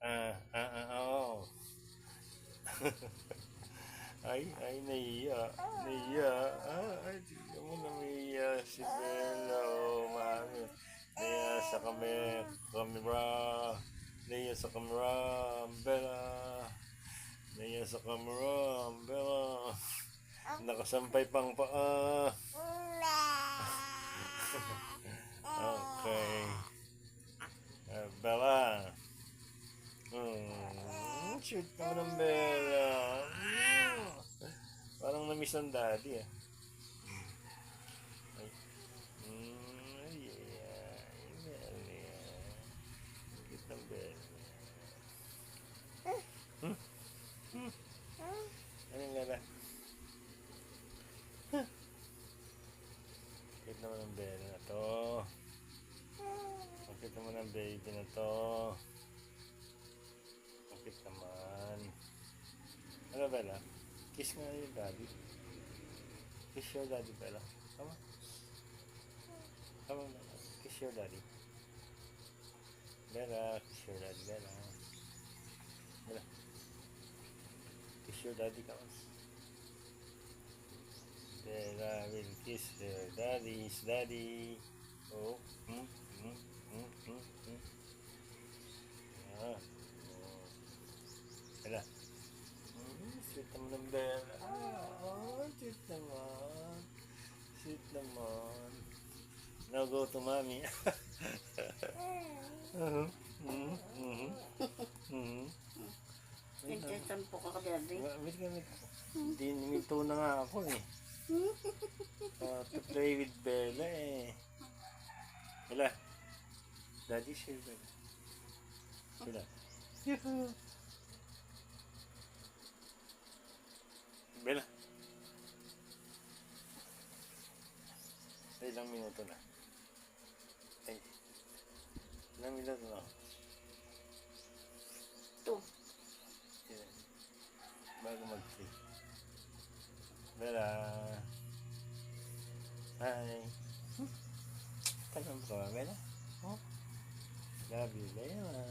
Oo. Ay, nahiya. Nahiya. Ay, tignan mo na nahiya si Bella. Oh, mami. Nahiya sa camera. Nahiya sa camera. Bella. Nahiya sa camera. Bella. Nakasampay pang paa. Okay. Bella. Shoot naman ng Bella. Parang na-miss ng daddy ah. Ay. Yeah. Bella. Cute ng Bella. Anong Bella? Cute naman ng Bella na to. Cute naman ng baby na to. Cute naman. Ano Bella? Kiss nga yung daddy. Kiss your daddy, Bella. Come on. Come on, Bella. Kiss your daddy. Bella, kiss your daddy, Bella. Bella. Kiss your daddy, come on. Bella will kiss her daddy's daddy. Oh. Ah. Oh. Bella. Sweet naman ng Bella. Sweet naman. Sweet naman. Now go to mommy. Nagsasampo ka daddy. Wait. Hindi niminto na nga ako eh. To play with Bella eh. Bella. Daddy share Bella. Bella. Yuhu. Bella. Ay, ilang minuto na. Ay. Ilang minuto na. 2. Yan. Bago mag-3. Bella. Hi. Tagal mo ka ba, Bella? Oh. Love you, Bella.